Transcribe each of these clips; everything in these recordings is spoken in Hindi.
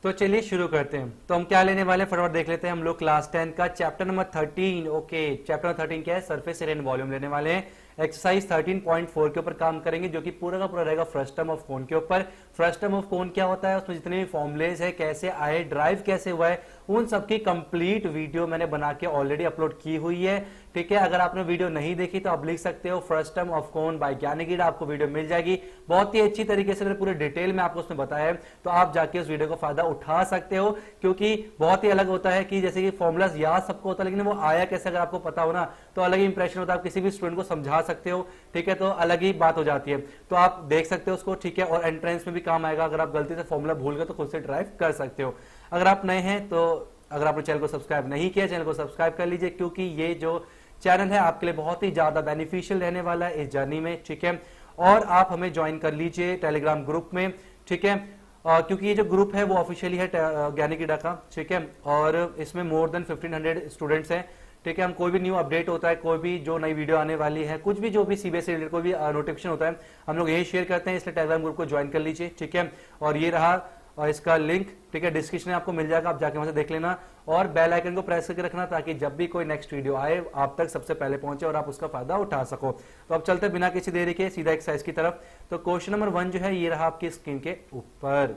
तो चलिए शुरू करते हैं। तो हम क्या लेने वाले हैं फटाफट देख लेते हैं। हम लोग क्लास 10 का chapter number 13, okay chapter number 13 क्या है, सरफेस एरिया एंड वॉल्यूम लेने वाले हैं। एक्सरसाइज 13.4 के ऊपर काम करेंगे, जो कि पूरा का पूरा रहेगा फ्रस्टम ऑफ कोन के ऊपर। फ्रस्टम ऑफ कोन क्या होता है, उसमें जितने भी फॉर्मुलेज है, कैसे आए, ड्राइव कैसे हुआ है, उन सबकी कंप्लीट वीडियो मैंने बना के ऑलरेडी अपलोड की हुई है। ठीक है, अगर आपने वीडियो नहीं देखी तो आप लिख सकते हो फ्रस्टम ऑफ कोन बाय ज्ञानगीड़ा, आपको वीडियो मिल जाएगी। बहुत ही अच्छी तरीके से पूरे डिटेल में आपको उसमें बताया है, तो आप जाके उस वीडियो का फायदा उठा सकते हो। क्योंकि बहुत ही अलग होता है कि जैसे कि फॉर्मुलाज याद सबको होता है, लेकिन वो आया कैसे अगर आपको पता हो ना, तो अलग ही इंप्रेशन होता है। आप किसी भी स्टूडेंट को समझा सकते हो, ठीक है, तो अलग ही बात हो जाती है। तो आप देख सकते हो उसको, ठीक है, और एंट्रेंस में भी काम आएगा। अगर आप गलती से फॉर्मुला भूल गए तो खुद से ड्राइव कर सकते हो। अगर आप नए हैं तो अगर आपने चैनल को सब्सक्राइब नहीं किया, चैनल को सब्सक्राइब कर लीजिए, क्योंकि ये जो चैनल है आपके लिए बहुत ही ज्यादा बेनिफिशियल रहने वाला है इस जर्नी में। ठीक है, और आप हमें ज्वाइन कर लीजिए टेलीग्राम ग्रुप में। ठीक है, क्योंकि ये जो ग्रुप है वो ऑफिशियली है ज्ञानगीड़ा का। ठीक है, और इसमें मोर देन 1500 स्टूडेंट्स हैं। ठीक है, हम कोई भी न्यू अपडेट होता है, कोई भी जो नई वीडियो आने वाली है, कुछ भी जो भी सीबीएसई रिलेटेड कोई भी नोटिफिकेशन होता है, हम लोग यही शेयर करते हैं। इसलिए टेलीग्राम ग्रुप को ज्वाइन कर लीजिए। ठीक है, और ये रहा इसका लिंक, ठीक है, डिस्क्रिप्शन में आपको मिल जाएगा, आप जाके वहां से देख लेना। और बेल आइकन को प्रेस करके रखना, ताकि जब भी कोई नेक्स्ट वीडियो आए आप तक सबसे पहले पहुंचे और आप उसका फायदा उठा सको। तो अब चलते बिना किसी देरी के सीधा एक्सरसाइज की तरफ। तो क्वेश्चन नंबर 1 जो है ये रहा आपकी स्क्रीन के ऊपर।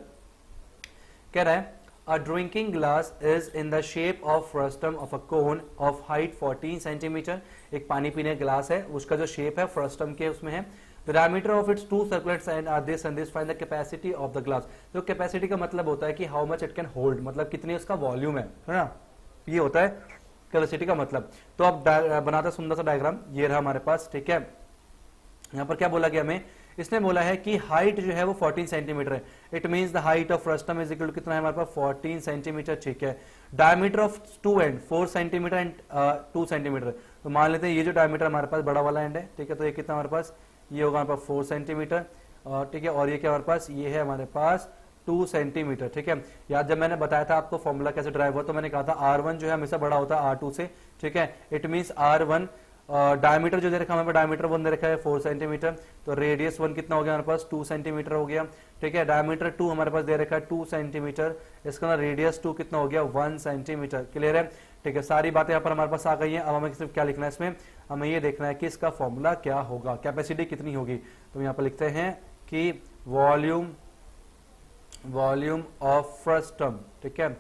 कह रहा है A drinking glass is in the shape of frustum of a cone of height 14 centimetre. एक पानी पीने ग्लास है, उसका जो शेप है फ्रस्टम के उसमें है। The diameter of its two circlets and are this and this, find the capacity of the glass। तो कैपेसिटी का मतलब होता है कि how much it can hold, मतलब कितनी उसका वॉल्यूम है ना, ये होता है कैपेसिटी का मतलब। तो अब बनाता सुंदर सा डायग्राम, ये रहा हमारे पास। ठीक है, यहाँ पर क्या बोला गया हमें, इसने बोला है कि हाइट जो है वो 14 सेंटीमीटर है। It means the height of frustum is equal to कितना है हमारे पास, 14 सेंटीमीटर। ठीक है, diameter of two end 4 centimetre and 2 centimetre. तो मान लेते हैं ये जो डायमीटर हमारे पास बड़ा वाला एंड है, ठीक है, तो ये कितना हमारे पास, ये होगा हमारे पास 4 सेंटीमीटर। ठीक है, और ये क्या हमारे पास, ये है हमारे पास 2 सेंटीमीटर। ठीक है, याद जब मैंने बताया था आपको फॉर्मूला कैसे ड्राइव हुआ, तो मैंने कहा था R1 जो है हमेशा बड़ा होता है R2 से। ठीक है, इट मींस R1 डायमीटर जो दे रखा है, डायमीटर 1 दे रखा है 4 सेंटीमीटर, तो रेडियस 1 कितना हो गया हमारे पास, 2 सेंटीमीटर हो गया। ठीक है, डायमीटर 2 हमारे पास दे रखा है 2 सेंटीमीटर, इसका रेडियस 2 कितना हो गया, 1 सेंटीमीटर। क्लियर है? ठीक है, सारी बातें यहाँ पर हमारे पास आ गई हैं। अब हमें सिर्फ क्या लिखना है इसमें, हमें ये देखना है कि इसका फॉर्मूला क्या होगा, कैपेसिटी कितनी होगी। तो यहाँ पर लिखते हैं कि वॉल्यूम ऑफ फ्रस्टम। ठीक है,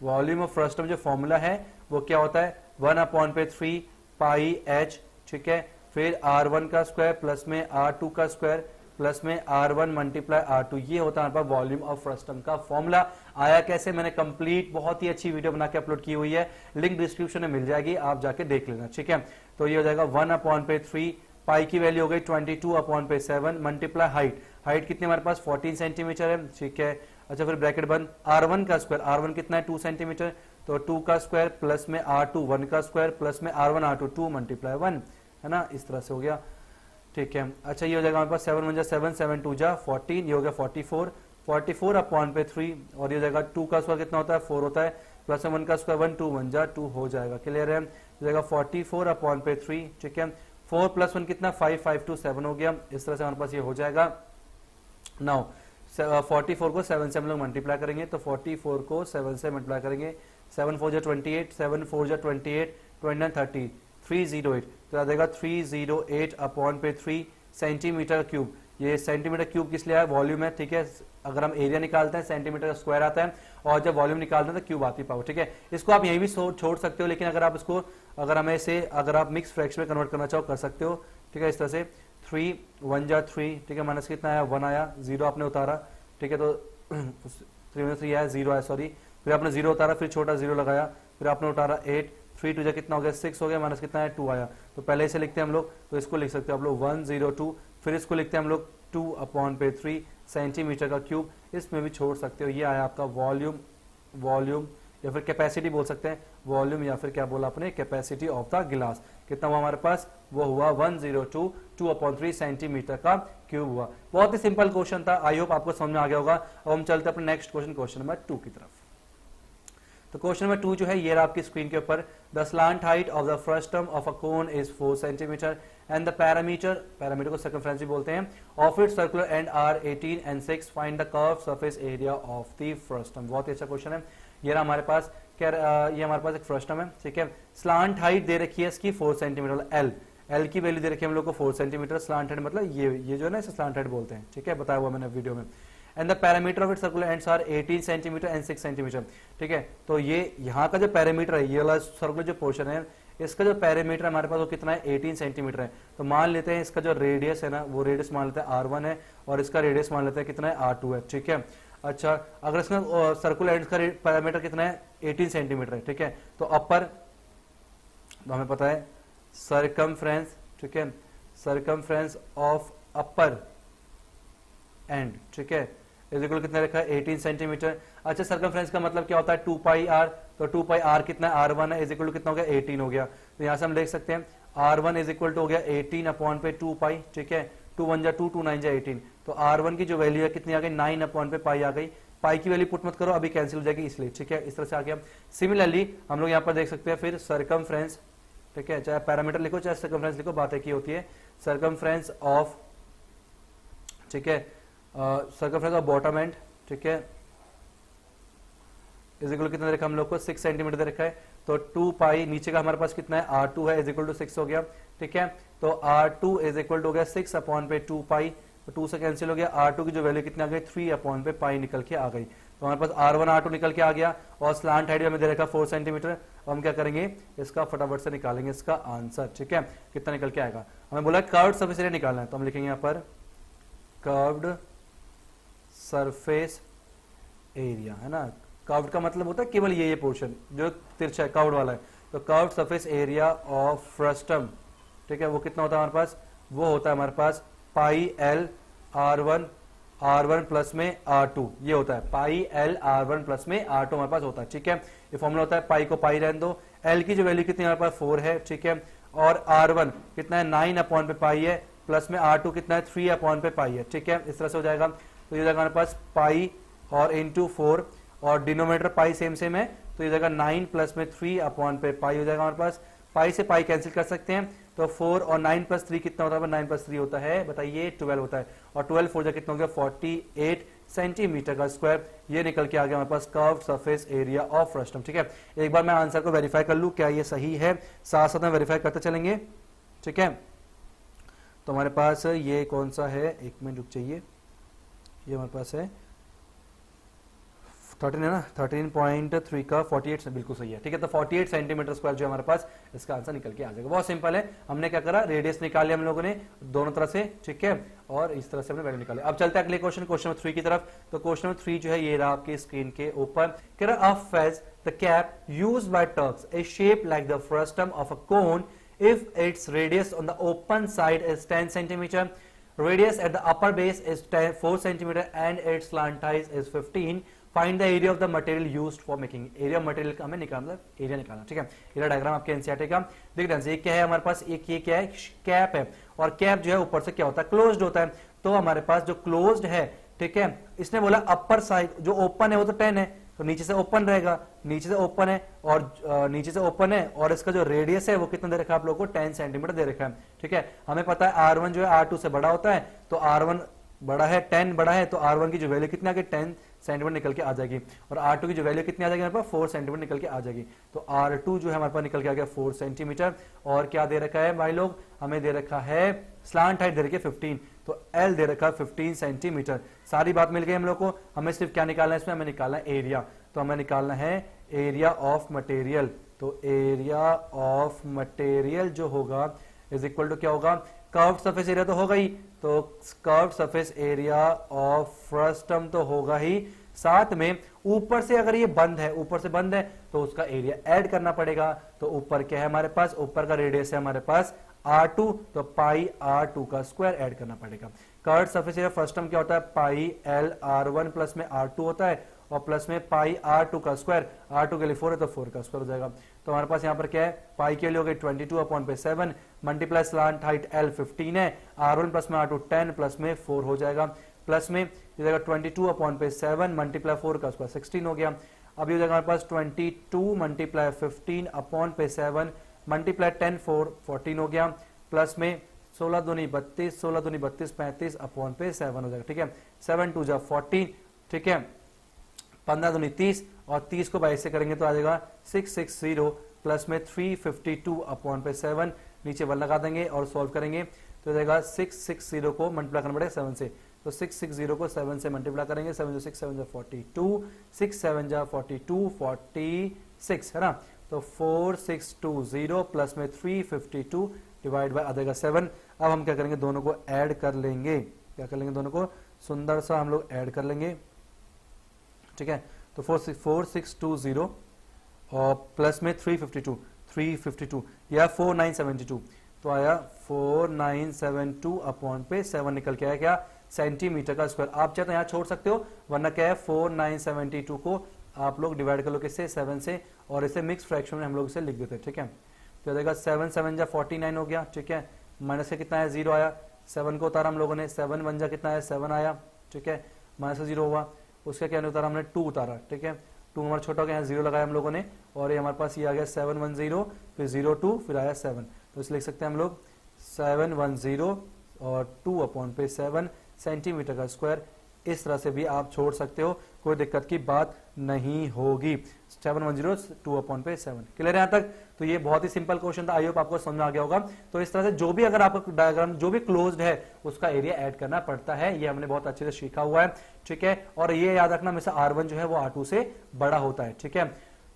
वॉल्यूम ऑफ फ्रस्टम जो फॉर्मूला है वो क्या होता है, 1/3 पाई h। ठीक है, फिर R1 का स्क्वायर प्लस में R2 का स्क्वायर प्लस में R1 मल्टीप्लाई R2, ये होता है हमारे पास वॉल्यूम ऑफ फ्रस्टम का फॉर्मूला। आया कैसे, मैंने कंप्लीट बहुत ही अच्छी वीडियो बना के अपलोड की हुई है, लिंक डिस्क्रिप्शन में मिल जाएगी, आप जाके देख लेना। ठीक है, तो ये हो जाएगा 1/3, पाई की वैल्यू हो गई 22/7 मल्टीप्लाई हाइट कितनी हमारे पास 14 सेंटीमीटर है। ठीक है, अच्छा फिर ब्रैकेट बंद, R1 का स्क्वायर, R1 कितना है 2 सेंटीमीटर, तो 2 का स्क्वायर प्लस में R2 1 का स्क्वायर प्लस में R1 R2 2 मल्टीप्लाई 1, है ना, इस तरह से हो गया। ठीक है, अच्छा ये हो जाएगा हमारे पास 7 1 7 7 2 14, ये हो गया 44/3, और ये हो जाएगा 2 का स्क्वायर कितना होता है 4 होता है, प्लस 1 का स्क्वायर 1 2 1 2 हो जाएगा। क्लियर है, हो जाएगा 44/3। ठीक है, 4 + 1 कितना 5 5 2 7 हो गया, इस तरह से हमारे पास ये हो जाएगा। नाउ 44 को 7 से हम लोग मल्टीप्लाई करेंगे, तो 44 को 7 से मल्टीप्लाई करेंगे, 7 4 28, 7 4 28, 29 30, 308, तो आ जाएगा 308/3 सेंटीमीटर क्यूब। ये सेंटीमीटर क्यूब किस लिए है, वॉल्यूम है। ठीक है, अगर हम एरिया निकालते हैं सेंटीमीटर का स्क्वायर आता है, और जब वॉल्यूम निकालते हैं तो क्यूब आती है पावर। ठीक है, इसको आप यहीं भी छोड़ सकते हो, लेकिन अगर आप इसको अगर आप मिक्स फ्रैक्शन में कन्वर्ट करना चाहो कर सकते हो। ठीक है, इस तरह से 3 1 3, ठीक है, माइनस कितना आया 1 आया, 0 आपने उतारा। ठीक है, तो 3 3 आया 0 आया, सॉरी, फिर आपने 0 उतारा, फिर छोटा 0 लगाया, फिर आपने उतारा 8, 3 2 कितना हो गया 6 हो गया, माइनस कितना है 2 आया। तो पहले इसे लिखते हैं हम लोग, तो इसको लिख सकते हो आप लोग 102, फिर इसको लिखते हैं हम लोग 2/3 सेंटीमीटर का क्यूब, इसमें भी छोड़ सकते हो। ये आया आपका वॉल्यूम या फिर कैपेसिटी बोल सकते हैं, वॉल्यूम या फिर क्या बोला आपने, कैपेसिटी ऑफ द गिलास। कितना हुआ हमारे पास, वो हुआ 102, 2/3 सेंटीमीटर का क्यूब हुआ। बहुत ही सिंपल क्वेश्चन था, आई होप आपको समझ में आ गया होगा। अब हम चलते हैं अपने नेक्स्ट क्वेश्चन नंबर 2 की तरफ। तो क्वेश्चन नंबर 2 जो है ये रहा आपकी स्क्रीन के ऊपर, the slant height of the frustum of a cone is 4 centimetre and the parameter को सर्कमफ्रेंस भी बोलते हैं, of it circular and are 18 and 6, find the curve surface area of the frustum. बहुत ही अच्छा क्वेश्चन है। ये रहा हमारे पास, क्या ये हमारे पास एक फ्रस्टम है, ठीक है। स्लांट हाइट दे रखी है इसकी 4 सेंटीमीटर, एल की वैल्यू दे रखी है हम लोग को 4 सेंटीमीटर। स्लांट हाइट मतलब ये जो है ना इसे स्लांट हाइट बोलते हैं, ठीक है, बताया हुआ मैंने वीडियो में। And the parameter of it circular ends are 18 centimetre and 6 centimetre, ठीक है। तो ये यहाँ का जो पैरामीटर है, ये वाला सर्कुलर जो पोर्शन है, इसका जो पैरामीटर हमारे पास वो कितना है, 18 सेंटीमीटर है। तो मान लेते हैं इसका जो रेडियस है ना, वो रेडियस मान लेते हैं R1 है और इसका रेडियस मान लेते हैं कितना है, R2 है, ठीक है। अच्छा, अगर इसका सर्कुलर एंड का पैरामीटर कितना है, 18 सेंटीमीटर है, ठीक है। तो अपर, तो हमें पता है सर्कमफ्रेंस, ठीक है, सर्कमफ्रेंस ऑफ अपर एंड, ठीक है, इज इक्वल कितना रखा है, 18 सेंटीमीटर। अच्छा, सर्कमफ्रेंस का मतलब क्या होता है, 2 पाई आर, तो 2 पाई आर कितना है, R1 है, इज इक्वल टू कितना हो गया, 18 हो गया। तो यहां से हम देख सकते हैं R1 इज इक्वल टू हो गया 18 अपॉन पे 2 पाई, ठीक है, 2 1 जा 2, 2 9 जा 18। तो R1 की जो वैल्यू है कितनी आ गई, 9 अपॉन पे पाई आ गई। पाई की वैल्यू पुट मत करो, अभी कैंसिल हो जाएगी इसलिए, ठीक है, इस तरह से आ गया। सिमिलरली हम लोग यहाँ पर देख सकते हैं फिर सर्कमफ्रेंस, ठीक है, चाहे पैरामीटर लिखो चाहे सर्कमफ्रेंस लिखो, बात एक ही होती है। सर्कमफ्रेंस ऑफ, ठीक है, सर्कमफ्रेंस ऑफ बॉटम एंड, ठीक है, इज इक्वल कितना देखा हम लोग को, 6 सेंटीमीटर दे रखा है। तो 2 पाई नीचे का हमारे पास कितना है, R2 है, इज इक्वल टू 6 हो गया, ठीक है। तो R2 इज इक्वल टू हो गया 6 अपॉन पे 2 पाई, तो 2 से कैंसिल हो गया। R2 की जो वैल्यू कितनी आ गई, 3 अपॉन पे पाई निकल के आ गई। तो हमारे पास R1 R2 निकल के आ गया और स्लांट हाइट हमें दे रखा 4 सेंटीमीटर। हम क्या करेंगे, इसका फटाफट से निकालेंगे इसका आंसर, ठीक है, कितना निकल के आएगा। हमें बोला कर्व्ड सरफेस एरिया निकालना है, तो हम लिखेंगे यहाँ पर कर्व्ड सरफेस एरिया, है ना। कर्व्ड का मतलब होता है केवल ये पोर्शन जो तिरछा है, कर्व्ड वाला है। तो curved surface area of frustum, ठीक है, वो कितना होता है हमारे पास, वो होता है हमारे पास पाई एल R1 प्लस में R2, ये होता है पाई एल R1 प्लस में R2 हमारे पास होता है, ठीक है। ये फॉर्मूला होता है, पाई को पाई रहने दो, एल की जो वैल्यू कितनी हमारे पास 4 है, ठीक है, और R1 कितना है 9 अपॉन पे पाई है, प्लस में R2 कितना है 3 अपॉन पे पाई है, ठीक है, इस तरह से हो जाएगा। तो ये जाएगा हमारे पास पाई और इंटू 4 और डिनोमिनेटर पाई सेम सेम है, तो ये जाएगा 9 प्लस में 3 अपॉन पे पाई हो जाएगा हमारे पास। पाई से पाई कैंसिल कर सकते हैं, तो 4 और 9 प्लस 3 कितना होता है, 9 प्लस 3 होता है, बताइए 12 होता है, और 12 4 जा कितना हो गया, 48 सेंटीमीटर का स्क्वायर। ये निकल के आ गया हमारे पास curved surface area of frustum, ठीक है। एक बार मैं आंसर को वेरीफाई कर लूं क्या ये सही है, साथ साथ में वेरीफाई करते चलेंगे, ठीक है। तो हमारे पास ये कौन सा है, एक मिनट रुक जाइए, ये हमारे पास है 13 है ना, 13.3 का 48 से बिल्कुल सही है, ठीक है। तो 48 सेंटीमीटर स्क्वायर जो हमारे पास, इसका आंसर निकल के आ जाएगा। बहुत सिंपल है, हमने क्या करा, रेडियस निकाल लिया हम लोगों ने दोनों तरह से, ठीक है, और इस तरह से हमने वैल्यू निकाले। अब चलते हैं अगले क्वेश्चन, क्वेश्चन नंबर 3 की तरफ। तो क्वेश्चन नंबर 3 जो है ये रहा आपकी स्क्रीन के ऊपर, कह रहा a phase the cap used by Turks is shaped like the frustum of a cone if its radius on the open side is 10 centimeter, radius at the upper base is 4 centimeter and its slant height is 15, find the area of the material used for making। area of material का हमें निकालना, एरिया निकालना, ठीक है। एरिया डायग्राम आपके एनसीईआरटी का देख ध्यान से, ये क्या है हमारे पास, एक ये क्या है, कैप है, और कैप जो है ऊपर से क्या होता है, क्लोज्ड होता है। तो हमारे पास जो क्लोज्ड है, ठीक है, इसने बोला अपर साइड जो ओपन है वो तो 10 है, तो नीचे से ओपन रहेगा, नीचे से ओपन है और नीचे से ओपन है, और इसका जो रेडियस है वो कितना दे रखा है आप लोगों को, 10 सेंटीमीटर दे रखा है, ठीक है। हमें पता है R1 जो है R2 से बड़ा होता है, तो R1 बड़ा है, 10 बड़ा है, तो R1 की जो वैल्यू कितनी आ गई, 10 सेंटीमीटर निकल के आ जाएगी, और R2 की जो वैल्यू कितनी आ जाएगी हमारे पास, 4 सेंटीमीटर निकल के आ जाएगी। तो R2 जो है हमारे पास निकल के आ गया 4 सेंटीमीटर, और क्या दे रखा है भाई लोग, हमें दे रखा है स्लांट हाइट दे रखी है 15, तो L दे रखा है 15 सेंटीमीटर। सारी बात मिल गई हम लोग को, हमें सिर्फ क्या निकालना है इसमें, हमें निकालना है एरिया। तो हमें निकालना है एरिया ऑफ मटेरियल, तो एरिया ऑफ मटेरियल जो होगा इज इक्वल टू क्या होगा, कर्व्ड सरफेस एरिया तो होगा ही, तो curved surface area of frustum तो होगा ही, साथ में ऊपर से अगर ये बंद है, ऊपर से बंद है तो उसका एरिया ऐड करना पड़ेगा। तो ऊपर क्या है हमारे पास, ऊपर का रेडियस है हमारे पास R2, तो पाई R2 का स्क्वायर ऐड करना पड़ेगा। कर्व्ड सरफेस एरिया फ्रस्टम क्या होता है, पाई L R1 प्लस में R2 होता है, और प्लस में पाई R2 का स्क्वायर, R2 के लिए 4 है तो 4 का स्क्वायर हो जाएगा। तो हमारे पास यहाँ पर क्या है, पाई के लिए हो गई 22 अपॉन पे 7 मल्टीप्लाई स्लांट हाइट L 15 है, R1 प्लस में R2 10 प्लस में 4 हो जाएगा। प्लस में ये जाएगा 22 अपॉन पे 7 मल्टीप्लाई 4 का स्क्वायर 16 हो गया। अब ये जाएगा हमारे पास 22 मल्टीप्लाई 15 अपॉन पे 7 मल्टीप्लाई 10 4 14 हो गया, प्लस में 16 दूनी 32 16 दूनी 32 35 अपॉन पे 7 हो जाएगा। ठीक है, 7 2 जा 14, ठीक है, 15 दूनी 30 और 30 को 22 से करेंगे तो आ जाएगा 660 प्लस में 352 अपॉन पे 7, नीचे 1 लगा देंगे और सॉल्व करेंगे तो जाएगा 660 को मल्टीप्लाई करना पड़ेगा 7 से, तो 660 को 7 से मल्टीप्लाई करेंगे, 7 6 7 42, 6 7 42 46 है ना, तो 4620 प्लस में 352 डिवाइड बाय आ जाएगा 7। अब हम क्या करेंगे, दोनों को ऐड कर लेंगे, क्या कर लेंगे, दोनों को सुंदर सा हम लोग ऐड कर लेंगे। ठीक है, तो 4620 और प्लस में 352 या 4972, तो आया 4972 अपॉन पे 7 निकल के आया क्या, सेंटीमीटर का स्क्वायर। आप चाहे तो यहाँ छोड़ सकते हो, वरना क्या है 4972 को आप लोग डिवाइड कर लो किससे, 7 से, और इसे मिक्स फ्रैक्शन में हम लोग इसे लिख देते हैं। ठीक है, तो देखा 7 7 जा 49 हो गया। ठीक है, माइनस से कितना है, 0 आया, 7 को उतारा हम लोगों ने, 7 1 जा कितना है, 7 आया। ठीक है, माइनस से 0 हुआ, उसका क्या नहीं उतारा हमने, 2 उतारा। ठीक है, 2 हमारा छोटा हो गया, 0 लगाया हम लोगों ने, और ये हमारे पास ये आ गया 710 फिर 02 फिर आया 7, तो इसे लिख सकते हैं हम लोग 710 और 2 अपॉन पे 7 सेंटीमीटर का स्क्वायर। इस तरह से भी आप छोड़ सकते हो, कोई दिक्कत की बात नहीं होगी। 710 2 अपॉन पे 7, क्लियर है यहाँ तक। तो ये बहुत ही सिंपल क्वेश्चन था, आई होप आपको समझ में आ गया होगा। तो इस तरह से जो भी अगर आपका डायग्राम जो भी क्लोज्ड है उसका एरिया ऐड करना पड़ता है, ये हमने बहुत अच्छे से सीखा हुआ है। ठीक है, और ये याद रखना हमेशा R1 जो है वो R2 से बड़ा होता है। ठीक है,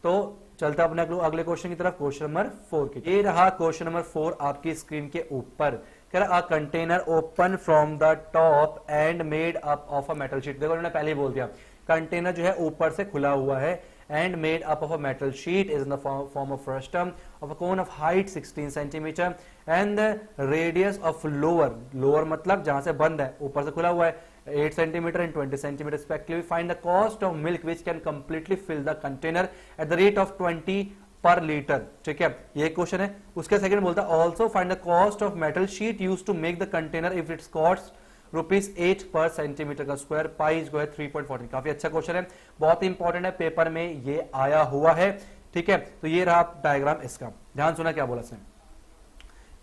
तो चलता अपने अगले क्वेश्चन की तरफ, क्वेश्चन नंबर 4 की। ये रहा क्वेश्चन नंबर 4 आपकी स्क्रीन के ऊपर। कह रहा a container open from the top and made up of a metal sheet. देखो उन्होंने पहले ही बोल दिया, कंटेनर जो है ऊपर से खुला हुआ है, and made up of a metal sheet is in the form of frustum of a cone of height 16 centimetre and the radius of lower मतलब जहां से बंद है, ऊपर से खुला हुआ है, 8 centimetre and 20 centimetre respectively. Find the cost of milk which can completely fill the container at the rate of 20 पर लीटर। ठीक है, ये क्वेश्चन है। उसके सेकंड बोलता है also find the cost of metal sheet use to make the container if it's cost ₹8 per centimetre का स्क्वायर, पाई जो है 3.14। काफी अच्छा क्वेश्चन है, बहुत इंपॉर्टेंट है, पेपर में ये आया हुआ है। ठीक है, तो ये रहा डायग्राम इसका, ध्यान सुना क्या बोला इसने।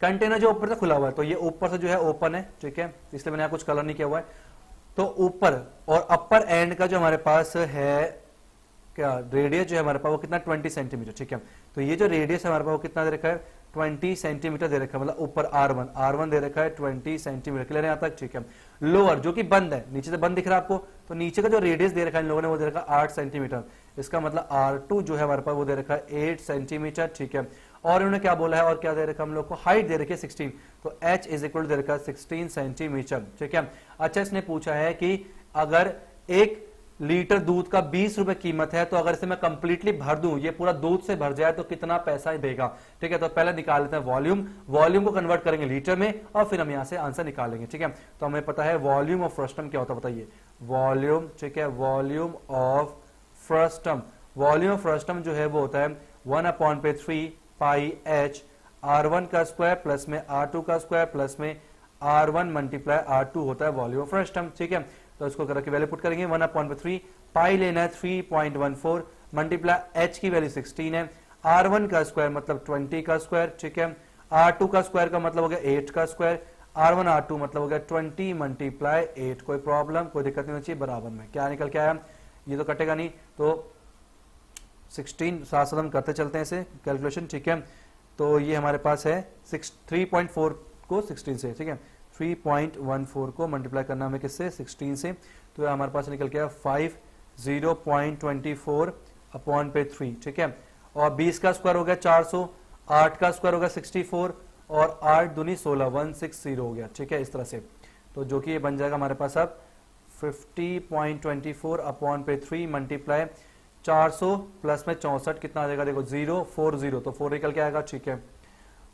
कंटेनर जो ऊपर से खुला हुआ है, तो ये ऊपर से जो है ओपन है। ठीक है, इसलिए मैंने यहाँ कुछ कलर नहीं किया हुआ है। तो ऊपर और अपर एंड का जो हमारे पास है क्या रेडियस जो है हमारे पास वो कितना 20 सेंटीमीटर। ठीक है, तो ये जो रेडियस है हमारे पास वो कितना दे रखा है 20 सेंटीमीटर दे रखा है, मतलब ऊपर R1 दे रखा है 20 सेंटीमीटर। क्लियर है यहाँ तक। ठीक है, लोअर जो कि बंद है, नीचे से बंद दिख रहा है आपको, तो नीचे का जो रेडियस दे रखा है इन लोगों ने वो दे रखा है 8 सेंटीमीटर। इसका मतलब R2 जो है हमारे पास वो दे रखा है 8 सेंटीमीटर। ठीक है, और इन्होंने क्या बोला है और क्या दे रखा है हम लोग को, हाइट दे रखी है 16, तो H इज इक्वल दे रखा है 16 सेंटीमीटर। ठीक है, अच्छा इसने पूछा है कि अगर 1 लीटर दूध का 20 रुपए कीमत है, तो अगर इसे मैं कंप्लीटली भर दूं, ये पूरा दूध से भर जाए तो कितना पैसा देगा। ठीक है, तो पहले निकाल लेते हैं वॉल्यूम को कन्वर्ट करेंगे लीटर में और फिर हम यहां से आंसर निकालेंगे। ठीक है, तो हमें पता है वॉल्यूम ऑफ फ्रस्टम क्या होता है, बताइए वॉल्यूम। ठीक है, वॉल्यूम ऑफ फ्रस्टम जो है वो होता है 1/3 पाई H R1 का स्क्वायर प्लस में R2 का स्क्वायर प्लस में R1 मल्टीप्लाई R2 होता है वॉल्यूम ऑफ फ्रस्टम। ठीक है, तो इसको करके वैल्यू पुट करेंगे 1/3 पाई लेना है 3.14 मल्टीप्लाई H की वैल्यू 16 है, R1 का स्क्वायर मतलब 20 का स्क्वायर। ठीक है, R2 का स्क्वायर का मतलब हो गया 8 का स्क्वायर, R1 R2 मतलब हो गया 20 मल्टीप्लाई 8। कोई प्रॉब्लम कोई दिक्कत नहीं होनी चाहिए, बराबर में क्या निकल के आया, ये तो कटेगा नहीं, तो 16 साथ साथ हम करते चलते हैं इसे कैलकुलेशन। ठीक है, तो ये हमारे पास है 3.4 को 16 से। ठीक है, 3.14 को मल्टीप्लाई करना हमें किससे 16 से, तो हमारे पास निकल गया 50.24 अपॉन पे 3। ठीक है, और 20 का स्क्वायर हो गया 400, 8 का स्क्वायर हो गया 64 और 8 दूनी 16 160 हो गया। ठीक है, इस तरह से, तो जो कि ये बन जाएगा हमारे पास अब 50.24 अपॉन पे 3 मल्टीप्लाई 400 प्लस में 64 कितना आ जाएगा, देखो 040, तो 4 निकल के आएगा। ठीक है,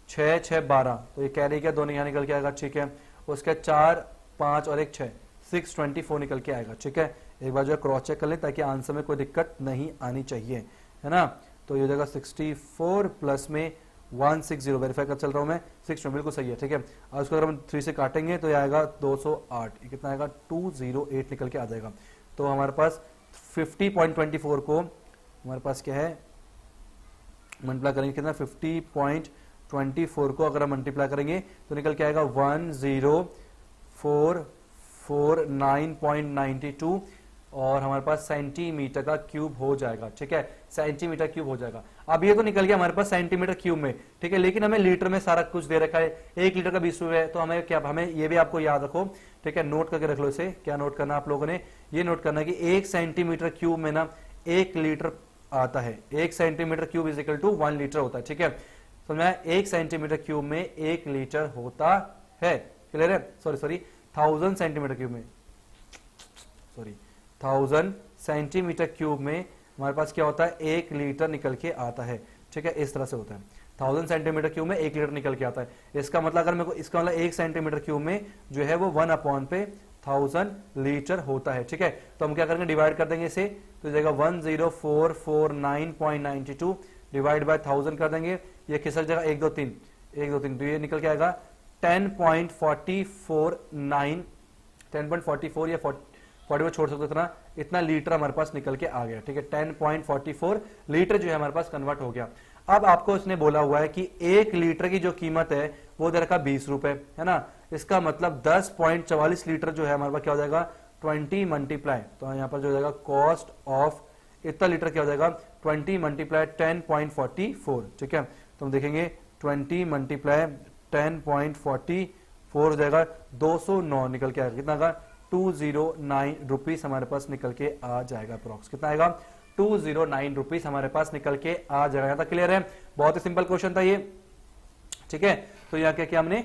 6 6 12, तो ये कैरी क्या दोनों यहाँ निकल के आएगा। ठीक है, उसके 4 5 और 1 6 624 निकल के आएगा। ठीक है, एक बार जो है क्रॉस चेक कर लें ताकि आंसर में कोई दिक्कत नहीं आनी चाहिए, है ना। तो ये जगह 64 प्लस में 160, वेरीफाई कर चल रहा हूं मैं, 6 बिल्कुल सही है, ठीक है। और उसको अगर हम 3 से काटेंगे तो ये आएगा 208, ये कितना आएगा 208 निकल के आ जाएगा। तो हमारे पास 50.24 को हमारे पास क्या है मल्टीप्लाई करेंगे कितना 50.24 को अगर हम मल्टीप्लाई करेंगे तो निकल के आएगा 10449.92 और हमारे पास सेंटीमीटर का क्यूब हो जाएगा, ठीक है, सेंटीमीटर क्यूब हो जाएगा। अब ये तो निकल गया हमारे पास सेंटीमीटर क्यूब में, ठीक है, लेकिन हमें लीटर में सारा कुछ दे रखा है, 1 लीटर का 20 रुपए है, तो हमें क्या, हमें ये भी आपको याद रखो, ठीक है, नोट करके रख लो इसे। क्या नोट करना आप लोगों ने, ये नोट करना कि 1 सेंटीमीटर क्यूब में ना 1 लीटर आता है, 1 centimetre cube is equal to 1 litre होता है, ठीक है। तो मैं 1 सेंटीमीटर क्यूब में 1 लीटर होता है, क्लियर है, सॉरी 1000 सेंटीमीटर क्यूब में, सॉरी 1000 सेंटीमीटर क्यूब में हमारे पास क्या होता है 1 लीटर निकल के आता है, ठीक है, इस तरह से होता है। 1000 सेंटीमीटर क्यूब में 1 लीटर निकल के आता है। इसका मतलब अगर मेरे को इसका मतलब 1 सेंटीमीटर क्यूब में जो है वो 1/1000 लीटर होता है, ठीक है। तो हम क्या करेंगे, डिवाइड कर देंगे इसे, तो जाएगा 10449.92 डिवाइड बाय 1000 कर देंगे, ये खिसक जाएगा 1 2 3 तो ये निकल के आएगा 10.44 या 40 छोड़ सकते इतना लीटर हमारे पास निकल के आ गया, ठीक है, 10.44 लीटर जो है हमारे पास कन्वर्ट हो गया। अब आपको इसने बोला हुआ है कि 1 लीटर की जो कीमत है वो दे रखा 20 रुपए, है ना, इसका मतलब 10.44 लीटर जो है हमारे पास क्या हो जाएगा 20 मल्टीप्लाई, तो यहाँ पर जो हो जाएगा कॉस्ट ऑफ इतना लीटर क्या हो जाएगा 20 मल्टीप्लाई 10.44, ठीक है। तो हम देखेंगे 20 मल्टीप्लाई 10.44 हो जाएगा 209 निकल के आएगा, कितना आएगा 209 रुपीज हमारे पास निकल के आ जाएगा, अप्रोक्स कितना आएगा 209 रुपीज हमारे पास निकल के आ जाएगा। था क्लियर है, बहुत ही सिंपल क्वेश्चन था ये, ठीक है। तो यहाँ क्या किया हमने,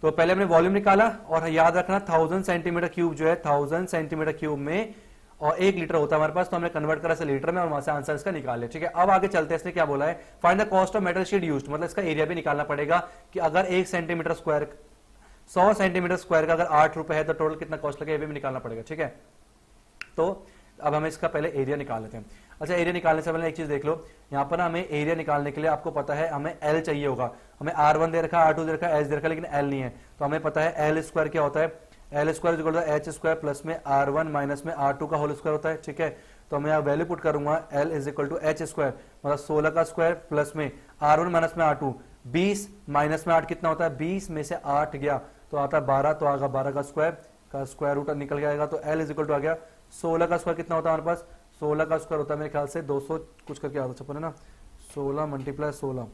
तो पहले हमने वॉल्यूम निकाला और याद रखना 1000 सेंटीमीटर क्यूब जो है 1000 सेंटीमीटर क्यूब में और 1 लीटर होता है हमारे पास, तो हमने कन्वर्ट करा से लीटर में और वहां से आंसर इसका निकाल लिया, ठीक है। अब आगे चलते हैं, इसने क्या बोला है, find the cost of metal sheet used, मतलब इसका एरिया भी निकालना पड़ेगा कि अगर 1 सेंटीमीटर स्क्वायर 100 सेंटीमीटर स्क्वायर का अगर 8 रुपए है तो टोटल कितना कॉस्ट लगेगा, ये भी निकालना पड़ेगा, ठीक है। तो अब हमें इसका पहले एरिया निकाल लेते हैं। अच्छा, एरिया निकालने से पहले एक चीज देख लो, यहाँ पर ना हमें एरिया निकालने के लिए आपको पता है हमें एल चाहिए होगा, हमें R1 दे रखा, R2 दे रखा, एच दे रखा, लेकिन एल नहीं है, तो हमें पता है एल स्क्वायर क्या होता है, L square equal to H square plus में R1 माइनस में R2 का होल स्क्वायर होता है, ठीक है। तो मैं यहाँ वैल्यू पुट करूंगा L is equal to H square, मतलब 16 का स्क्वायर प्लस में R1 माइनस में R2, 20 माइनस में 8 कितना होता है, 20 में से 8 गया तो आता है 12, तो आगा 12 का स्क्वायर रूट निकल जाएगा, तो एल इज इक्वल टू आ गया 16 का स्क्वायर कितना होता है हमारे पास, 16 का स्क्वायर होता है मेरे ख्याल से 200 कुछ करके आता 56 है ना, 16 मल्टीप्लाई 16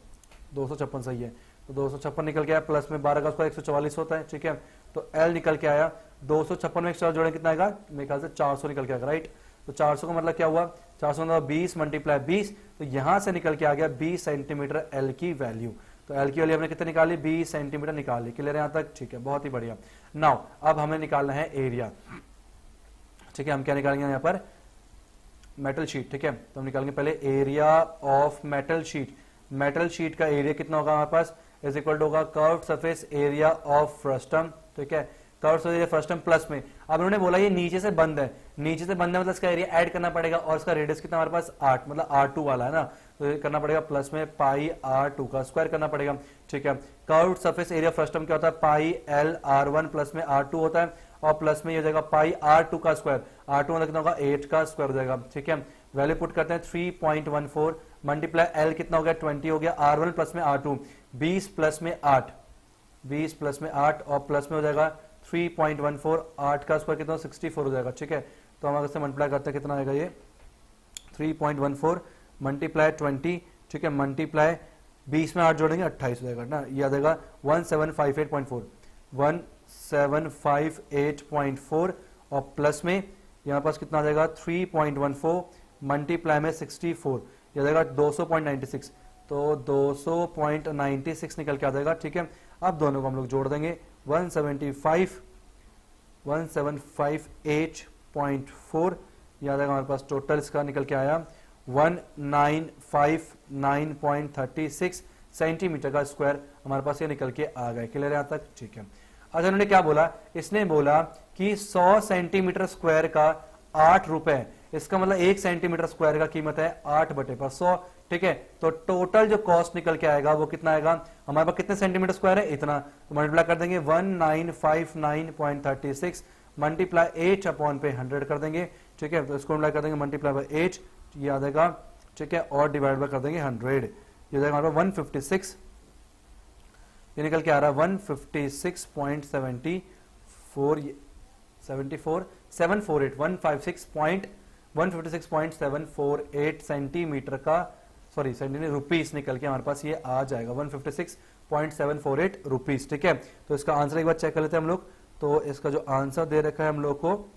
256 सही है, तो 256 निकल के आया, प्लस में 12 का स्क्वायर 144 होता है, ठीक है। तो एल निकल के आया 256 में 100 जोड़े कितना आएगा, मेरे ख्याल से 400 निकल के आएगा, राइट। तो 400 का मतलब क्या हुआ, 400 मतलब 20 मल्टीप्लाई 20, तो यहां से निकल के आ गया 20 सेंटीमीटर एल की वैल्यू। तो एल की वैल्यू हमने कितने निकाली, 20 सेंटीमीटर निकाली, क्लियर है यहाँ तक, ठीक है, बहुत ही बढ़िया। नाउ अब हमें निकालना है एरिया, ठीक है। हम क्या निकालेंगे यहाँ पर, मेटल शीट, ठीक है। तो हम निकालेंगे पहले area of metal sheet, metal sheet का एरिया कितना होगा हमारे पास, इज इक्वल टू होगा curved surface area of frustum, ठीक है, curved surface area frustum plus में, अब उन्होंने बोला ये नीचे से बंद है, नीचे से बंद है मतलब इसका एरिया ऐड करना पड़ेगा, और इसका रेडियस कितना हमारे पास 8, मतलब R2 वाला है ना, तो ये करना पड़ेगा प्लस में पाई R2 का स्क्वायर करना पड़ेगा, ठीक है। कर्व्ड सरफेस एरिया फ्रस्टम क्या होता है, पाई L R1 प्लस में R2 होता है, और प्लस में ये हो जाएगा पाई R2 का स्क्वायर, R2 मतलब कितना होगा 8 का स्क्वायर हो जाएगा, ठीक है। वैल्यू पुट करते हैं 3.14 मल्टीप्लाई L कितना हो गया 20 हो गया, R1 प्लस में R2 20 प्लस में 8 20 प्लस में 8 और प्लस में हो जाएगा 3.14, 8 का स्क्वायर कितना 64 हो जाएगा, ठीक है। तो हम अगर से मल्टीप्लाई करते हैं कितना आएगा ये 3.14 मल्टीप्लाई 20, ठीक है, मल्टीप्लाई 20 में 8 जोड़ेंगे 28 हो जाएगा ना, ये आ जाएगा 1758.4 1758.4 और प्लस में यहाँ पास कितना आ जाएगा 3.14 मल्टीप्लाई में 64 ये आ जाएगा 200.96, तो 200.96 निकल के आ जाएगा, ठीक है। अब दोनों को हम लोग जोड़ देंगे 1758.4 ये आ जाएगा हमारे पास, टोटल इसका निकल के आया 1959.36 सेंटीमीटर का स्क्वायर हमारे पास ये निकल के आ गए, क्लियर है यहाँ तक, ठीक है। अच्छा, उन्होंने क्या बोला, इसने बोला कि 100 सेंटीमीटर स्क्वायर का 8 रुपए, इसका मतलब 1 सेंटीमीटर स्क्वायर का कीमत है 8/100, ठीक है। तो टोटल जो कॉस्ट निकल के आएगा वो कितना आएगा, हमारे पास कितने सेंटीमीटर स्क्वायर है, इतना, तो मल्टीप्लाई कर देंगे 1959.36 मल्टीप्लाई 8/100 कर देंगे, ठीक है। तो इसको मल्टीप्लाई कर देंगे मल्टीप्लाई बाय 8, ये आ जाएगा, ठीक है, और डिवाइड बाय कर देंगे 100, ये जाएगा हमारे पास 156, ये निकल के आ रहा है 156.748 सेंटीमीटर का, सॉरी सेंटीमीटर रुपीस निकल के हमारे पास ये आ जाएगा 156.748 रुपीस, ठीक है। तो इसका आंसर एक बार चेक कर लेते हैं हम लोग। तो इसका जो आंसर दे रखा है हम लोग को,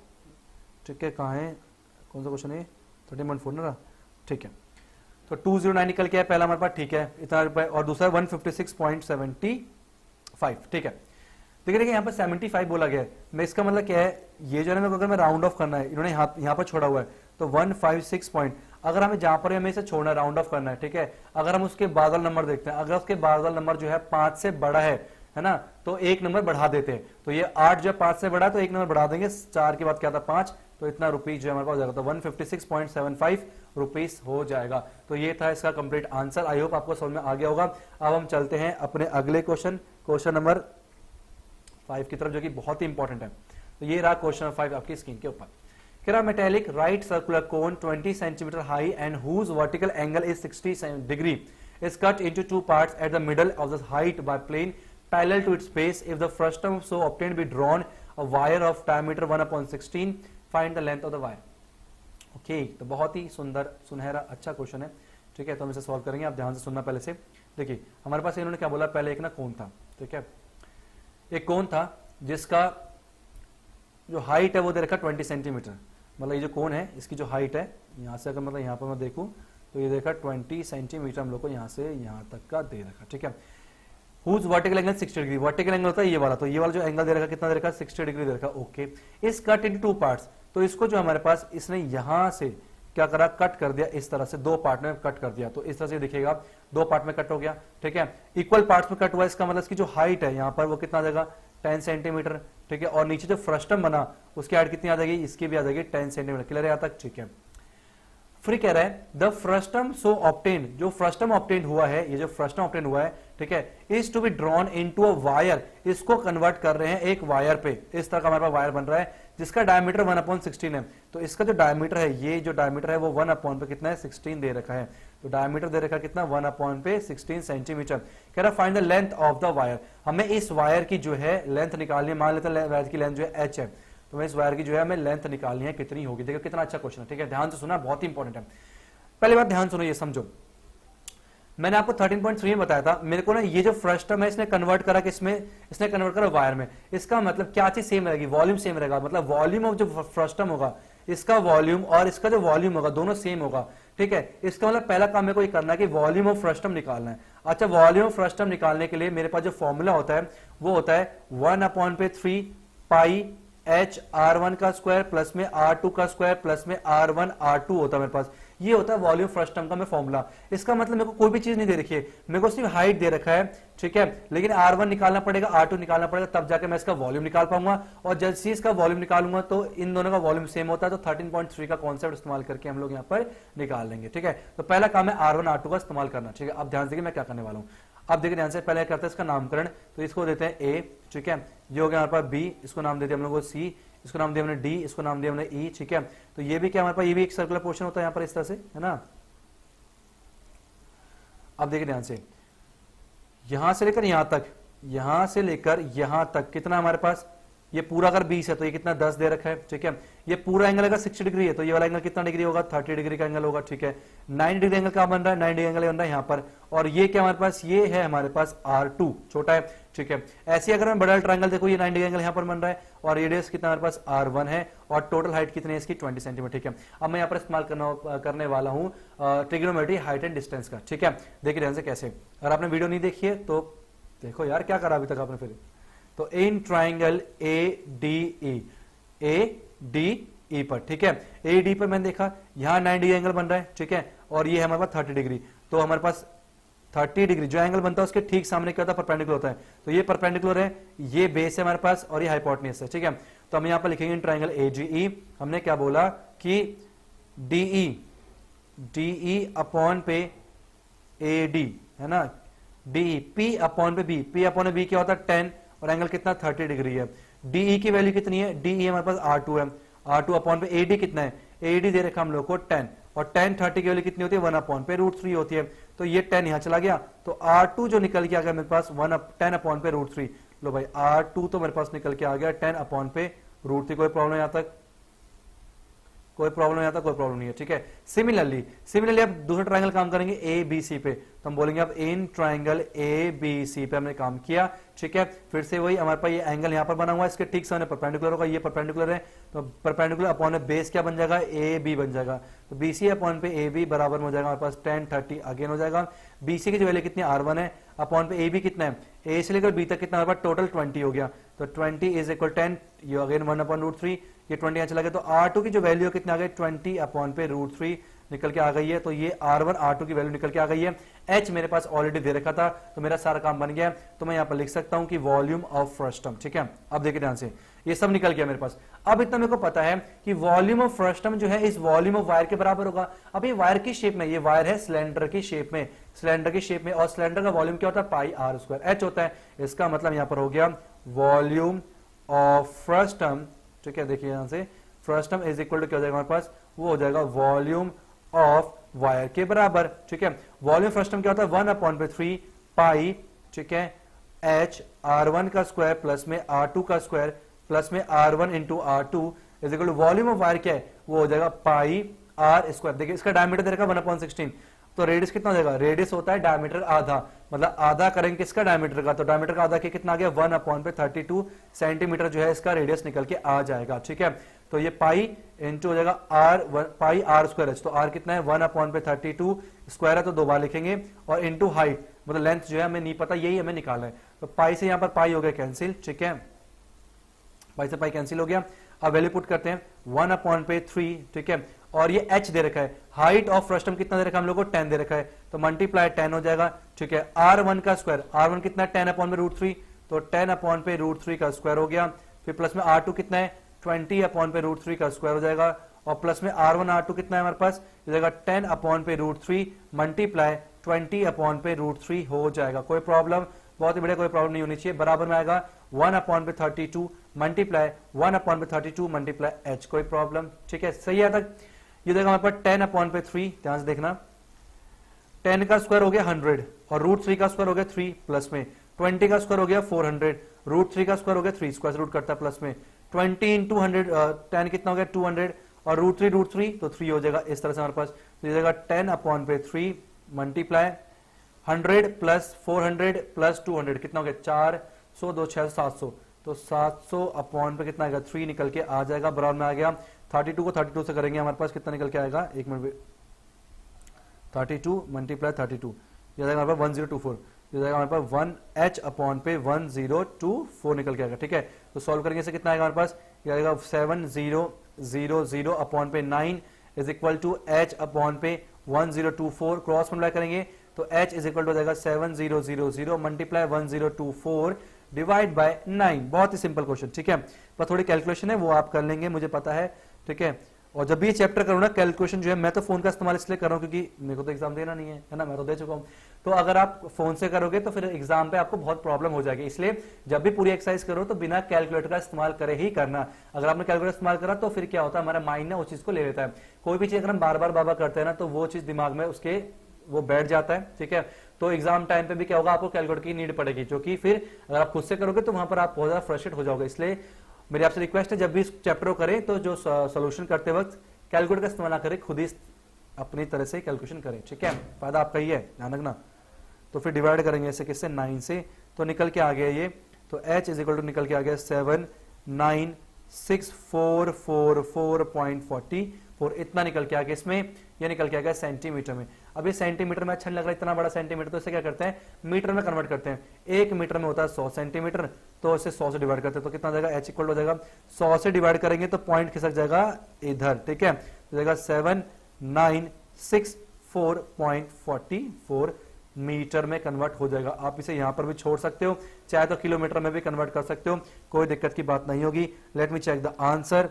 ठीक है, कहाँ है, कौन सा क्वेश्चन है, 13.4 ना, ठीक है। तो 209 निकल के है पहला हमारे पास, ठीक है, इतना रुपए, और दूसरा 156.75, ठीक है। देखिए यहाँ पर 75 बोला गया है, मैं इसका मतलब क्या है, ये जो है ना, अगर मैं राउंड ऑफ करना है, इन्होंने यहाँ पर छोड़ा हुआ है, तो 156 पॉइंट, अगर हमें जहां पर हमें इसे छोड़ना है, राउंड ऑफ करना है, ठीक है। अगर हम उसके बादल नंबर देखते हैं, अगर उसके बादल नंबर जो है 5 से बड़ा है ना, तो एक नंबर बढ़ा देते हैं। तो ये 8 जो 5 से बड़ा, तो एक नंबर बढ़ा देंगे, 4 के बाद क्या था 5, तो इतना रुपीज जो हमारे पास हो जाएगा, तो 156.75 रुपीज हो जाएगा। तो ये था इसका कंप्लीट आंसर। आई होप आपको समझ में आ गया होगा। अब हम चलते हैं अपने अगले क्वेश्चन नंबर 5 की तरफ, जो कि बहुत ही इंपॉर्टेंट है। तो ये रहा क्वेश्चन नंबर 5 आपकी स्क्रीन के ऊपर। Metallic right circular cone 20 centimetre high and whose vertical angle is 60 degree is cut into two parts at the middle of the height by plane parallel to its base. If the frustum so obtained be drawn, a wire of diameter 1/16, find the length of the wire. Okay, तो बहुत ही सुंदर सुनहरा अच्छा क्वेश्चन है, ठीक है। तो हम इसे सॉल्व करेंगे, आप ध्यान से सुनना पहले से। देखिए हमारे पास इन्होंने क्या बोला, पहले एक ना कोन था, ठीक है, एक कोन था जिसका जो हाइट है वो दे रखा 20 सेंटीमीटर, मतलब ये जो कोन है इसकी जो हाइट है, यहाँ से अगर मतलब यहाँ पर मैं देखूं तो ये देखा 20 सेंटीमीटर हम लोग को यहाँ से यहाँ तक का दे रखा, ठीक है। Whose vertical angle 60 degree, vertical angle होता है ये वाला, तो ये वाला जो एंगल दे रखा कितना दे रखा 60 डिग्री दे रखा, ओके। इस कट इनटू टू पार्ट्स, तो इसको जो हमारे पास इसने यहां से क्या करा, कट कर दिया, इस तरह से दो पार्ट में कट कर दिया, तो इस तरह से दिखेगा, दो पार्ट में कट हो गया, ठीक है। इक्वल पार्ट्स में कट हुआ, इसका मतलब इसकी जो हाइट है यहाँ पर वो कितना आ जाएगा 10 सेंटीमीटर, ठीक है। और नीचे जो फ्रस्टम बना उसकी हाइट कितनी आ जाएगी, इसकी भी आ जाएगी 10 सेंटीमीटर, क्लियर है यहाँ तक, ठीक है। फिर कह रहा है द फ्रस्टम सो ऑब्टेन, जो फ्रस्टम ऑब्टेन हुआ है, ये जो फ्रस्टम ऑब्टेन हुआ है, ठीक है, is to be drawn into a wire, इसको कन्वर्ट कर रहे हैं एक वायर पे, इस तरह का हमारे पास वायर बन रहा है जिसका डायमीटर 1/16 है। तो इसका जो डायमीटर है, ये जो डायमीटर है वो 1 पे कितना है 16 दे रखा है, तो डायमीटर दे रखा कितना 1/16 सेंटीमीटर। कह रहा find the length of the wire, हमें इस वायर की जो है लेंथ निकालनी है, मान लेते हैं वायर की लेंथ जो है h है, तो इस वायर की जो है हमें लेंथ निकालनी है, कितनी होगी। देखो कितना अच्छा क्वेश्चन है, ठीक है, ध्यान से सुना, बहुत ही इंपॉर्टेंट है। पहली बात ध्यान सुनो, ये समझो, मैंने आपको 13.3 में बताया था, मेरे को ना ये जो फ्रस्टम है इसने कन्वर्ट करा किसमें, इसने कन्वर्ट करा वायर में। इसका मतलब क्या चीज सेम रहेगी, वॉल्यूम सेम रहेगा, मतलब वॉल्यूम ऑफ जो फ्रस्टम होगा, इसका वॉल्यूम और इसका जो वॉल्यूम होगा दोनों सेम होगा, ठीक है। इसका मतलब पहला काम मेरे को ये करना है कि वॉल्यूम ऑफ फ्रस्टम निकालना है। अच्छा, वॉल्यूम ऑफ फ्रस्टम निकालने के लिए मेरे पास जो फॉर्मूला होता है वो होता है 1/3 पाई h r1 का स्क्वायर प्लस में r2 का स्क्वायर प्लस में r1 r2 होता है मेरे पास, ये होता है वॉल्यूम फ्रस्टम का मैं फॉर्मूला। इसका मतलब मेरे को कोई भी चीज नहीं दे रखी है, मेरे को सिर्फ हाइट दे रखा है, ठीक है, लेकिन r1 निकालना पड़ेगा, r2 निकालना पड़ेगा, तब जाके मैं इसका वॉल्यूम निकाल पाऊंगा। और जब से इसका वॉल्यूम निकालूंगा तो इन दोनों का वॉल्यूम सेम होता है, तो 13.3 का कॉन्सेप्ट इस्तेमाल करके हम लोग यहाँ पर निकाल लेंगे, ठीक है। तो पहला काम है r1 r2 का इस्तेमाल करना, ठीक है। अब ध्यान से मैं क्या करने वाला हूँ, अब देखिए ध्यान से, पहले करते हैं इसका नामकरण, तो इसको देते हैं a, ठीक है, ये हो गया हमारे पास b, इसको नाम देते हैं हम लोग को c, इसको नाम दिया हमने डी, इसको नाम दिया हमने ई, ठीक है। तो ये भी क्या हमारे पास, ये भी एक सर्कुलर पोर्शन होता है यहाँ पर इस तरह से, है ना। अब देखिए ध्यान से, यहां से लेकर यहां तक, यहां से लेकर यहां तक कितना हमारे पास, ये पूरा अगर 20 है तो ये कितना 10 दे रखा है, ठीक है। ये पूरा एंगल अगर 60 डिग्री है तो ये वाला एंगल कितना डिग्री होगा, 30 डिग्री का एंगल होगा, ठीक है। 90 डिग्री एंगल क्या बन रहा है, 90 डिग्री एंगल बन रहा है यहाँ पर, और ये क्या हमारे पास, ये है हमारे पास R2 छोटा है, ठीक है। ऐसे अगर मैं बड़ा ट्रायंगल देखो, ये 90 डिग्री एंगल यहाँ पर बन रहा है, और रेडियस कितना हमारे पास R1 है, और टोटल हाइट कितनी है इसकी 20 सेंटीमीटर, ठीक है। अब मैं यहाँ पर इस्तेमाल करने वाला हूँ ट्रिग्नोमेट्री हाइट एंड डिस्टेंस का, ठीक है। देखिए ध्यान से कैसे, अगर आपने वीडियो नहीं देखी है तो देखो यार क्या करा अभी तक आपने। फिर तो इन ट्राइंगल ADE पर, ठीक है, AD पर मैंने देखा यहां 90 एंगल बन रहा है, ठीक है, और ये हमारे पास 30 डिग्री, तो हमारे पास 30 डिग्री जो एंगल बनता है उसके ठीक सामने क्या होता है, परपेंडिकुलर होता है। तो ये परपेंडिकुलर है, ये बेस है हमारे पास, और ये हाइपोटेन्यूज है, ठीक है। तो हम यहां पर लिखेंगे इन ट्राइंगल AGE, हमने क्या बोला कि डीई अपॉन पे एडी है ना, डीई पी अपॉन पे बी, पी अपॉन बी क्या होता है 10 और एंगल कितना 30 डिग्री है। डीई की वैल्यू कितनी है, डीई हमारे पास R2 है, R2 अपॉन पे एडी कितना है, एडी दे रखा हम लोग को 10 और 10 30 की वैल्यू कितनी होती है 1 अपॉन पे √3 होती है। तो ये 10 यहां चला गया तो R2 जो निकल के आ गया मेरे पास 10 अपॉन पे √3। लो भाई R2 तो मेरे पास निकल के आ गया 10 अपॉन पे √3। कोई प्रॉब्लम यहां तक, कोई प्रॉब्लम नहीं आता, कोई प्रॉब्लम नहीं है, ठीक है। सिमिलरली अब दूसरा ट्रायंगल काम करेंगे ए बी सी पे, तो हम बोलेंगे अब in triangle A B C पे हमने काम किया, ठीक है। फिर से वही हमारे पास ये एंगल यहां पर बना हुआ है, इसके ठीक सामने परपेंडिकुलर होगा, ये परपेंडिकुलर है तो परपेंडिकुलर अपॉन बेस क्या बन जाएगा ए बी बन जाएगा, तो बी सी अपॉन पे ए बी बराबर हो जाएगा हमारे पास 10 30 अगेन हो जाएगा। बी सी की जो वैल्यू कितनी R1 है अपॉन पे ए बी कितना है, ए से लेकर बी तक कितना हमारे पास टोटल 20 हो गया, तो 20 इज इक्वल 10, ये अगेन 1 अपॉन √3, ये 20 यहाँ चला गया, तो R2 की जो वैल्यू कितना आ गई 20 अपॉन पे √3 निकल के आ गई है। तो ये R1 R2 की वैल्यू निकल के आ गई है। H मेरे पास ऑलरेडी दे रखा था तो मेरा सारा काम बन गया, तो मैं यहाँ पर लिख सकता हूँ कि वॉल्यूम ऑफ फ्रस्टम, ठीक है। अब देखिए ध्यान से, ये सब निकल गया मेरे पास। अब इतना मेरे को पता है कि वॉल्यूम ऑफ फ्रस्टम जो है इस वॉल्यूम ऑफ वायर के बराबर होगा। अब ये वायर की शेप में, ये वायर है सिलेंडर की शेप में, सिलेंडर की शेप में, और सिलेंडर का वॉल्यूम क्या होता है पाई R², H होता है। इसका मतलब यहाँ पर हो गया वॉल्यूम ऑफ फ्रस्टम, ठीक है। देखिए यहां से फ्रस्टम इज इक्वल टू क्या हो जाएगा हमारे पास, वो हो जाएगा वॉल्यूम ऑफ वायर के बराबर, ठीक है। वॉल्यूम फ्रस्टम क्या होता है 1 अपॉन पे 3 पाई, ठीक है, H R1 का स्क्वायर प्लस में R2 का स्क्वायर प्लस में R1 into R2 is equal to volume of wire क्या है, वो हो जाएगा पाई R²। देखिए इसका डायमीटर दे रखा 1/16, तो रेडियस कितना हो जाएगा, रेडियस होता है डायमीटर आधा, मतलब आधा करेंगे किसका डायमीटर का, तो डायमीटर का आधा कितना आ गया 1 अपॉन पे 32 सेंटीमीटर जो है इसका रेडियस निकल के आ जाएगा, ठीक है। तो ये पाई इंटू हो जाएगा पाई R², तो R कितना है 1 अपॉन पे 32, स्क्वायर है तो 2 बार लिखेंगे, और इंटू हाइट मतलब लेंथ जो है हमें नहीं पता, यही हमें निकालना है। तो पाई से यहाँ पर पाई हो गया कैंसिल, ठीक है, पाई से पाई कैंसिल हो गया। अब वैल्यू पुट करते हैं 1 अपॉन पे 3, ठीक है, और ये H दे रखा है, हाइट ऑफ फ्रस्टम कितना दे रखा है हम लोग को 10 दे रखा है, तो मल्टीप्लाई 10 हो जाएगा, ठीक है। R1 का स्क्वायर, R1 कितना है 10 अपॉन पे √3, तो 10 अपॉन पे √3 का स्क्वायर हो गया। फिर प्लस में R2 कितना है 20 अपॉन पे √3 का स्क्वायर हो जाएगा, और प्लस में R1 R2 कितना है हमारे पास हो जाएगा 10 अपॉन पे √3 मल्टीप्लाई 20 अपॉन पे √3 हो जाएगा। कोई प्रॉब्लम, बहुत ही बढ़िया, कोई प्रॉब्लम नहीं होनी चाहिए। बराबर में आएगा 1 अपॉन पे 32 मल्टीप्लाई 1 अपॉन पे 32 मल्टीप्लाई H, कोई प्रॉब्लम, ठीक है, सही है तक। ये देखा हमारे पास 10 अपॉन पे 3, ध्यान से देखना, 10 का स्क्वायर हो गया 100 और √3 का स्क्वायर हो गया 3, प्लस में 20 का स्क्वायर हो गया 400, √3 का स्क्वायर हो गया 3, स्क्वायर रूट करता है प्लस में 20 इंटू 100, 10 कितना हो गया 200 और √3 तो 3 हो जाएगा इस तरह से हमारे पास। तो ये जाएगा 10 अपॉन पे 3 मल्टीप्लाई 100 प्लस 400 प्लस 200 कितना हो गया 400, 2 6 700, तो 700 अपॉन पे कितना आएगा 3 निकल के आ जाएगा। बराबर में आ गया 32 को 32 से करेंगे हमारे पास कितना निकल के आएगा, एक मिनट, 32 मल्टीप्लाई 32 ये जाएगा हमारे पास 1024, ये जाएगा हमारे पास 1H अपॉन पे 1024 निकल के आएगा, ठीक है। तो सॉल्व करेंगे से कितना आएगा हमारे पास, ये आएगा 7000 अपॉन पे 9 is equal to H upon पे 1024, क्रॉस मल्टीप्लाई करेंगे तो H इज इक्वल टू हो जाएगा 7000 मल्टीप्लाई 1024 डिवाइड बाय 9। बहुत ही सिंपल क्वेश्चन, ठीक है, पर थोड़ी कैलकुलेशन है वो आप कर लेंगे, मुझे पता है, ठीक है। और जब भी ये चैप्टर करूँ ना कैलकुलेशन जो है, मैं तो फोन का इस्तेमाल इसलिए कर रहा हूँ क्योंकि मेरे को तो एग्जाम देना नहीं है ना, मैं तो दे चुका हूँ। तो अगर आप फोन से करोगे तो फिर एग्जाम पे आपको बहुत प्रॉब्लम हो जाएगी, इसलिए जब भी पूरी एक्सरसाइज करो तो बिना कैलकुलेटर का इस्तेमाल करे ही करना। अगर आपने कैलकुलेटर इस्तेमाल करा तो फिर क्या होता है, हमारा माइंड ना उस चीज को ले लेता है। कोई भी चीज अगर हम बार बार बाबा करते हैं ना तो वो चीज दिमाग में उसके वो बैठ जाता है, ठीक है। तो एग्जाम टाइम पे भी क्या होगा, आपको कैलकुलेटर की नीड पड़ेगी, जो कि फिर अगर आप खुद से करोगे तो वहां पर आप बहुत ज्यादा फ्रस्ट्रेट हो जाओगे। इसलिए मेरी आपसे रिक्वेस्ट है जब भी इस चैप्टर को करें तो जो सोल्यूशन करते वक्त कैलकुलेटर का इस्तेमाल करें, खुद ही अपनी तरह से कैलकुलेशन करें, ठीक है, फायदा आपका ही है, ध्यान रखना। तो फिर डिवाइड करेंगे ऐसे किससे 9 से, तो निकल के आ गया ये, तो H इज इक्वल टू निकल के आ गया 79644.44 इतना निकल के आ गया, इसमें ये निकल के आ गया सेंटीमीटर में। अब ये सेंटीमीटर में अच्छा नहीं लग रहा इतना बड़ा सेंटीमीटर, तो इसे क्या करते हैं मीटर में कन्वर्ट करते हैं। 1 मीटर में होता है 100 सेंटीमीटर, तो इसे 100 से डिवाइड करते हैं तो कितना हो जाएगा H इक्वल हो जाएगा 100 से डिवाइड करेंगे तो पॉइंट खिसक जाएगा इधर, ठीक है, तो जाएगा 7964.44 मीटर में कन्वर्ट हो जाएगा। आप इसे यहां पर भी छोड़ सकते हो, चाहे तो किलोमीटर में भी कन्वर्ट कर सकते हो, कोई दिक्कत की बात नहीं होगी। Let me check the answer.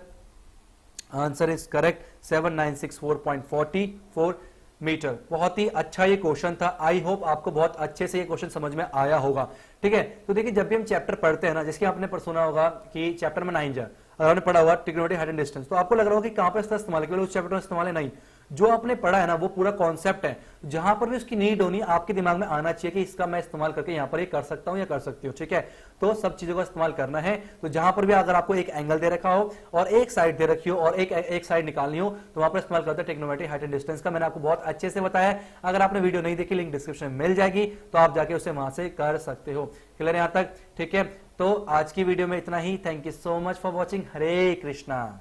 Answer is correct 7964.44 metre. बहुत ही अच्छा ये क्वेश्चन था। आई होप आपको बहुत अच्छे से ये क्वेश्चन समझ में आया होगा। ठीक है, तो देखिए जब भी हम चैप्टर पढ़ते हैं ना, जिसके आपने सुना होगा कि चैप्टर में 9 जा, अगर आपने पढ़ा होगा ट्रिग्नोमेट्री हाइट एंड डिस्टेंस, तो आपको लग रहा होगा कि कहां पर इसका इस्तेमाल है, केवल उस चैप्टर में इस्तेमाल है। नहीं, जो आपने पढ़ा है ना वो पूरा कॉन्सेप्ट है, जहां पर भी उसकी नीड होनी आपके दिमाग में आना चाहिए कि इसका मैं इस्तेमाल करके यहां पर ये कर सकता हूं या कर सकती हूं। ठीक है, तो सब चीजों का इस्तेमाल करना है। तो जहां पर भी अगर आपको एक एंगल दे रखा हो और एक साइड दे रखी हो और एक साइड निकालनी हो, तो वहां पर इस्तेमाल करते हैं ट्रिग्नोमेट्री हाइट एंड डिस्टेंस का। मैंने आपको बहुत अच्छे से बताया। अगर आपने वीडियो नहीं देखी, लिंक डिस्क्रिप्शन में मिल जाएगी, तो आप जाके उसे वहां से कर सकते हो। क्लियर यहां तक? ठीक है, तो आज की वीडियो में इतना ही। Thank you so much for watching. Hare Krishna.